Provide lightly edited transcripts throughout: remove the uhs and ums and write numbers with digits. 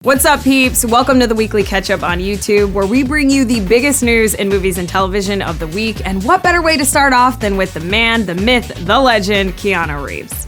What's up, peeps? Welcome to the weekly Ketchup on YouTube, where we bring you the biggest news in movies and television of the week. And what better way to start off than with the man, the myth, the legend, Keanu Reeves.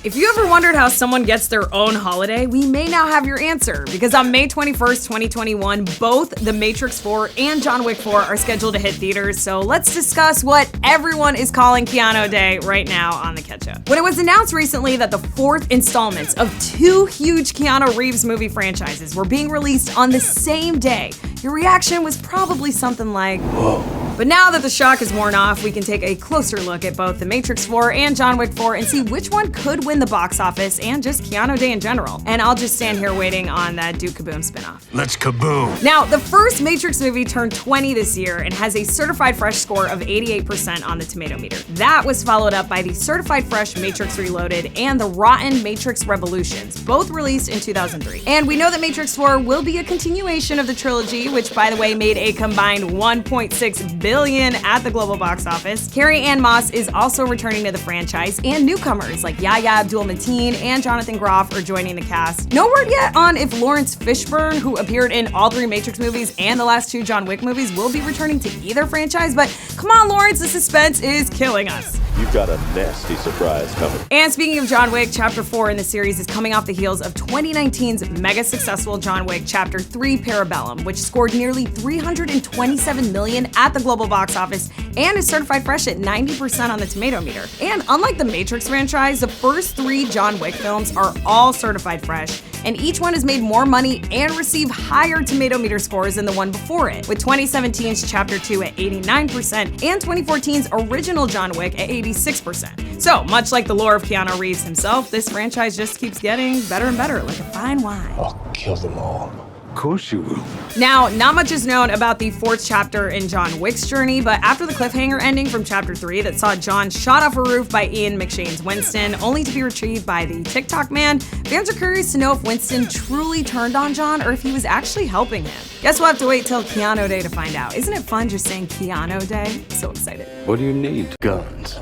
If you ever wondered how someone gets their own holiday, we may now have your answer, because on May 21st, 2021, both The Matrix 4 and John Wick 4 are scheduled to hit theaters, so let's discuss what everyone is calling Keanu Day right now on the Ketchup. When it was announced recently that the fourth installments of two huge Keanu Reeves movie franchises were being released on the same day, your reaction was probably something like, whoa. But now that the shock is worn off, we can take a closer look at both The Matrix 4 and John Wick 4 and see which one could win the box office and just Keanu Day in general. And I'll just stand here waiting on that Duke Kaboom spinoff. Let's kaboom! Now, the first Matrix movie turned 20 this year and has a certified fresh score of 88% on the Tomatometer. That was followed up by the certified fresh Matrix Reloaded and the rotten Matrix Revolutions, both released in 2003. And we know that Matrix 4 will be a continuation of the trilogy, which by the way made a combined $1.6 billion at the global box office. Carrie-Anne Moss is also returning to the franchise, and newcomers like Yahya Abdul-Mateen and Jonathan Groff are joining the cast. No word yet on if Lawrence Fishburne, who appeared in all three Matrix movies and the last two John Wick movies, will be returning to either franchise, but come on, Lawrence, the suspense is killing us. You've got a nasty surprise coming. And speaking of John Wick, Chapter 4 in the series is coming off the heels of 2019's mega successful John Wick Chapter 3 Parabellum, which scored nearly $327 million at the global box office and is certified fresh at 90% on the Tomatometer. And unlike the Matrix franchise, the first three John Wick films are all certified fresh, and each one has made more money and received higher Tomatometer scores than the one before it, with 2017's Chapter 2 at 89% and 2014's original John Wick at 86%. So, much like the lore of Keanu Reeves himself, this franchise just keeps getting better and better, like a fine wine. I'll kill them all. Of course you will. Now, not much is known about the fourth chapter in John Wick's journey, but after the cliffhanger ending from Chapter 3 that saw John shot off a roof by Ian McShane's Winston, only to be retrieved by the TikTok man, fans are curious to know if Winston truly turned on John or if he was actually helping him. Guess we'll have to wait till Keanu Day to find out. Isn't it fun just saying Keanu Day? So excited. What do you need? Guns.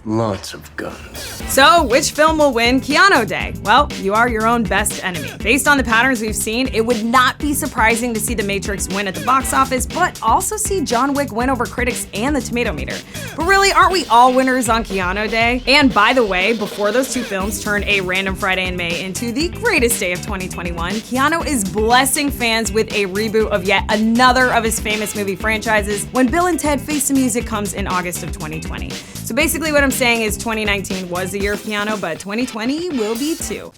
Lots of guns. So, which film will win Keanu Day? Well, you are your own best enemy. Based on the patterns we've seen, it would not be surprising to see The Matrix win at the box office, but also see John Wick win over critics and the Tomatometer. But really, aren't we all winners on Keanu Day? And by the way, before those two films turn a random Friday in May into the greatest day of 2021, Keanu is blessing fans with a reboot of yet another of his famous movie franchises when Bill and Ted Face the Music comes in August of 2020. So basically what I'm saying is 2019 was the year of Keanu, but 2020 will be too.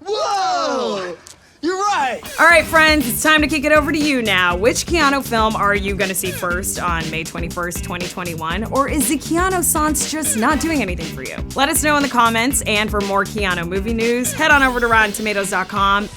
Whoa! You're right! Alright friends, it's time to kick it over to you now. Which Keanu film are you gonna see first on May 21st, 2021? Or is the Keanu Sans just not doing anything for you? Let us know in the comments, and for more Keanu movie news, head on over to RottenTomatoes.com.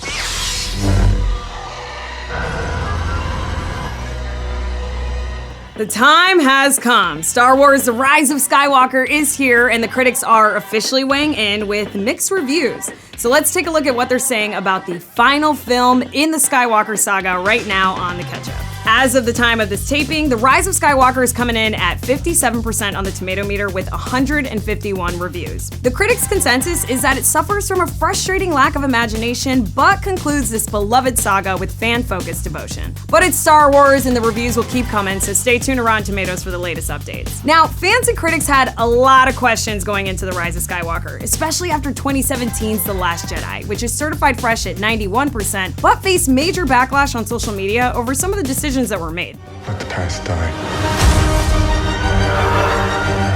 The time has come. Star Wars: The Rise of Skywalker is here, and the critics are officially weighing in with mixed reviews. So let's take a look at what they're saying about the final film in the Skywalker Saga right now on the Ketchup. As of the time of this taping, The Rise of Skywalker is coming in at 57% on the Tomatometer with 151 reviews. The critics' consensus is that it suffers from a frustrating lack of imagination, but concludes this beloved saga with fan-focused devotion. But it's Star Wars, and the reviews will keep coming, so stay tuned to Rotten Tomatoes for the latest updates. Now, fans and critics had a lot of questions going into The Rise of Skywalker, especially after 2017's The Last Jedi, which is certified fresh at 91%, but faced major backlash on social media over some of the decisions that were made. Let the past die.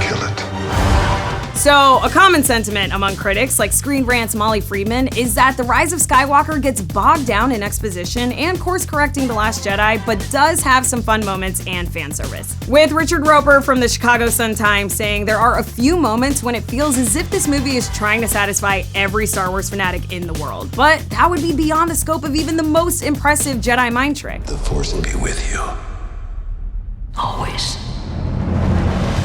Kill it. So, a common sentiment among critics, like Screen Rant's Molly Friedman, is that The Rise of Skywalker gets bogged down in exposition and course-correcting The Last Jedi, but does have some fun moments and fan service. With Richard Roper from the Chicago Sun-Times saying there are a few moments when it feels as if this movie is trying to satisfy every Star Wars fanatic in the world, but that would be beyond the scope of even the most impressive Jedi mind trick. The Force will be with you. Always.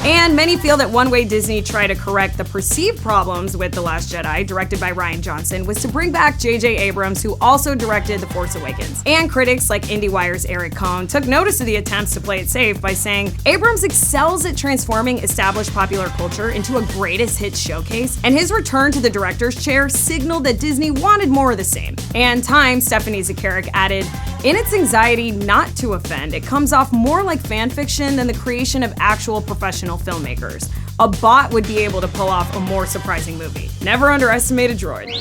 And many feel that one way Disney tried to correct the perceived problems with The Last Jedi, directed by Rian Johnson, was to bring back J.J. Abrams, who also directed The Force Awakens. And critics like IndieWire's Eric Cohn took notice of the attempts to play it safe by saying, Abrams excels at transforming established popular culture into a greatest hits showcase, and his return to the director's chair signaled that Disney wanted more of the same. And Time, Stephanie Zacharek added, in its anxiety not to offend, it comes off more like fan fiction than the creation of actual professional filmmakers. A bot would be able to pull off a more surprising movie. Never underestimate a droid.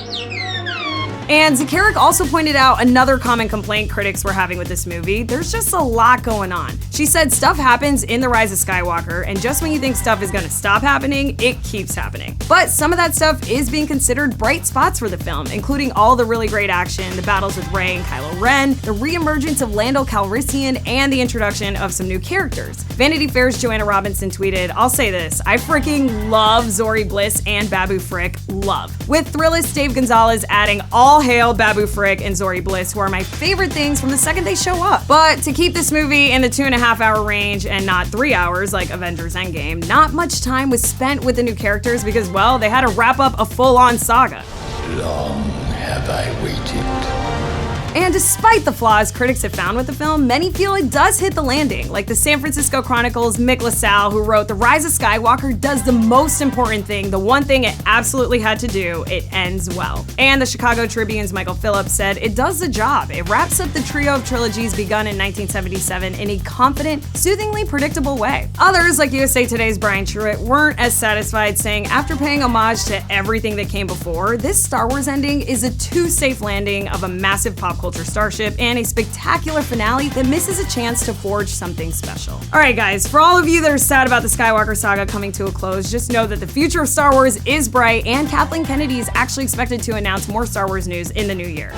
And Zacharek also pointed out another common complaint critics were having with this movie. There's just a lot going on. She said stuff happens in The Rise of Skywalker, and just when you think stuff is gonna stop happening, it keeps happening. But some of that stuff is being considered bright spots for the film, including all the really great action, the battles with Rey and Kylo Ren, the re-emergence of Lando Calrissian, and the introduction of some new characters. Vanity Fair's Joanna Robinson tweeted, I'll say this, I freaking love Zori Bliss and Babu Frick, love. With Thrillist Dave Gonzalez adding all hail Babu Frick and Zori Bliss, who are my favorite things from the second they show up. But to keep this movie in the 2.5-hour range and not 3 hours like Avengers Endgame, not much time was spent with the new characters because, well, they had to wrap up a full-on saga. Long have I waited. And despite the flaws critics have found with the film, many feel it does hit the landing. Like the San Francisco Chronicle's Mick LaSalle, who wrote The Rise of Skywalker does the most important thing, the one thing it absolutely had to do, it ends well. And the Chicago Tribune's Michael Phillips said, it does the job. It wraps up the trio of trilogies begun in 1977 in a confident, soothingly predictable way. Others, like USA Today's Brian Truitt, weren't as satisfied, saying, after paying homage to everything that came before, this Star Wars ending is a too safe landing of a massive pop culture starship and a spectacular finale that misses a chance to forge something special. Alright guys, for all of you that are sad about the Skywalker Saga coming to a close, just know that the future of Star Wars is bright, and Kathleen Kennedy is actually expected to announce more Star Wars news in the new year.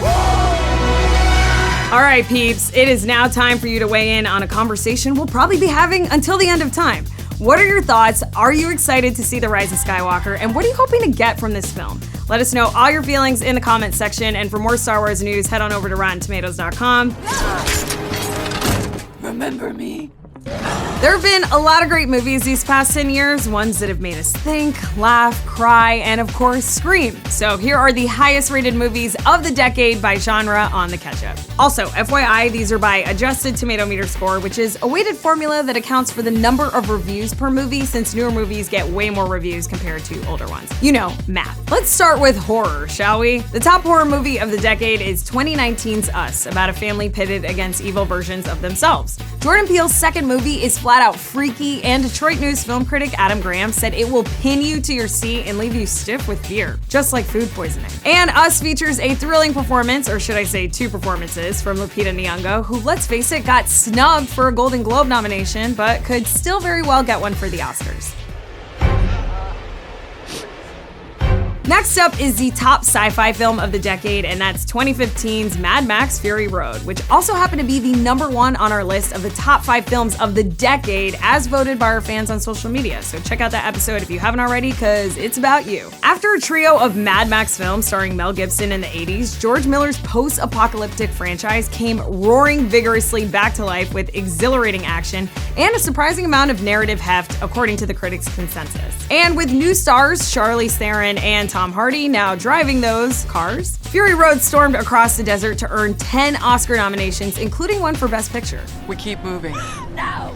Alright peeps, it is now time for you to weigh in on a conversation we'll probably be having until the end of time. What are your thoughts? Are you excited to see The Rise of Skywalker? And what are you hoping to get from this film? Let us know all your feelings in the comments section. And for more Star Wars news, head on over to RottenTomatoes.com. Remember me? There have been a lot of great movies these past 10 years, ones that have made us think, laugh, cry, and of course, scream. So here are the highest rated movies of the decade by genre on the Ketchup. Also, FYI, these are by adjusted Tomatometer score, which is a weighted formula that accounts for the number of reviews per movie, since newer movies get way more reviews compared to older ones. You know, math. Let's start with horror, shall we? The top horror movie of the decade is 2019's Us, about a family pitted against evil versions of themselves. Jordan Peele's second movie is flat out freaky, and Detroit News film critic Adam Graham said it will pin you to your seat and leave you stiff with fear, just like food poisoning. And Us features a thrilling performance, or should I say two performances, from Lupita Nyong'o, who, let's face it, got snubbed for a Golden Globe nomination, but could still very well get one for the Oscars. Next up is the top sci-fi film of the decade, and that's 2015's Mad Max Fury Road, which also happened to be the #1 on our list of the top 5 films of the decade as voted by our fans on social media. So check out that episode if you haven't already, because it's about you. After a trio of Mad Max films starring Mel Gibson in the 80s, George Miller's post-apocalyptic franchise came roaring vigorously back to life with exhilarating action and a surprising amount of narrative heft, according to the critics' consensus. And with new stars Charlize Theron and Tom Hardy now driving those cars, Fury Road stormed across the desert to earn 10 Oscar nominations, including one for Best Picture. We keep moving. No!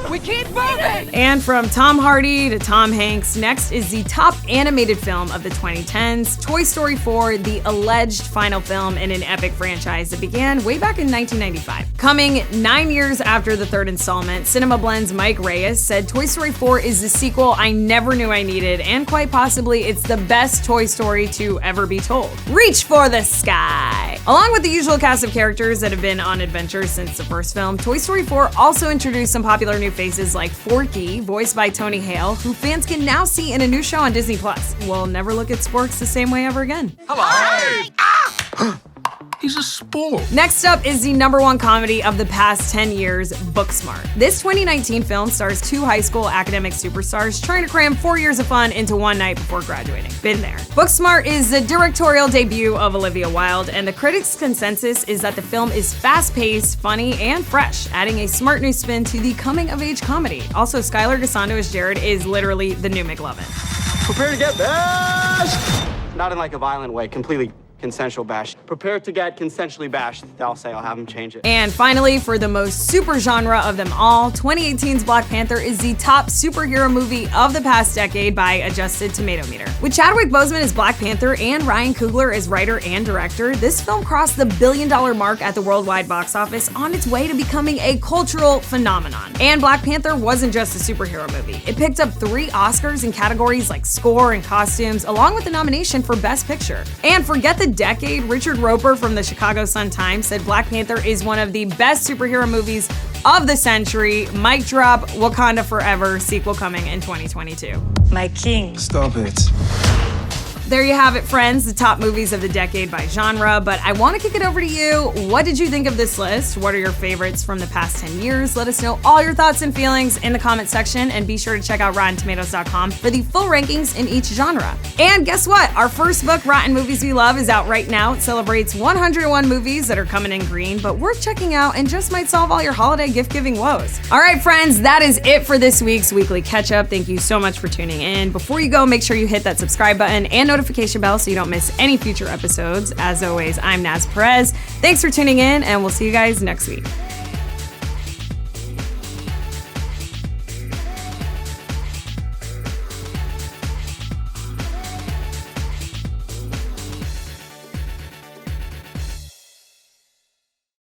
We keep moving! And from Tom Hardy to Tom Hanks, next is the top animated film of the 2010s, Toy Story 4, the alleged final film in an epic franchise that began way back in 1995. Coming 9 years after the third installment, Cinema Blend's Mike Reyes said Toy Story 4 is the sequel I never knew I needed, and quite possibly it's the best Toy Story to ever be told. Reach for the sky! Along with the usual cast of characters that have been on adventures since the first film, Toy Story 4 also introduced some popular new faces like Forky, voiced by Tony Hale, who fans can now see in a new show on Disney+. We'll never look at sporks the same way ever again. Hello! Hey! Ah! He's a sport. Next up is the #1 comedy of the past 10 years, Booksmart. This 2019 film stars two high school academic superstars trying to cram 4 years of fun into one night before graduating. Been there. Booksmart is the directorial debut of Olivia Wilde, and the critics' consensus is that the film is fast-paced, funny, and fresh, adding a smart new spin to the coming-of-age comedy. Also, Skylar Gisondo as Jared is literally the new McLovin. Prepare to get bashed! Not in like a violent way, completely consensual bash. Prepare to get consensually bashed. I'll say, I'll have him change it. And finally, for the most super genre of them all, 2018's Black Panther is the top superhero movie of the past decade by adjusted Tomatometer. With Chadwick Boseman as Black Panther and Ryan Coogler as writer and director, this film crossed the $1 billion mark at the worldwide box office on its way to becoming a cultural phenomenon. And Black Panther wasn't just a superhero movie. It picked up 3 Oscars in categories like score and costumes, along with the nomination for Best Picture. And forget the decade, Richard Roper from the Chicago Sun-Times said Black Panther is one of the best superhero movies of the century. Mic drop, Wakanda Forever, sequel coming in 2022. My king. Stop it. There you have it, friends, the top movies of the decade by genre, but I want to kick it over to you. What did you think of this list? What are your favorites from the past 10 years? Let us know all your thoughts and feelings in the comment section, and be sure to check out RottenTomatoes.com for the full rankings in each genre. And guess what? Our first book, Rotten Movies We Love, is out right now. It celebrates 101 movies that are coming in green, but worth checking out and just might solve all your holiday gift-giving woes. All right, friends, that is it for this week's Weekly Catch-Up. Thank you so much for tuning in. Before you go, make sure you hit that subscribe button and notification bell so you don't miss any future episodes. As always, I'm Naz Perez. Thanks for tuning in, and we'll see you guys next week.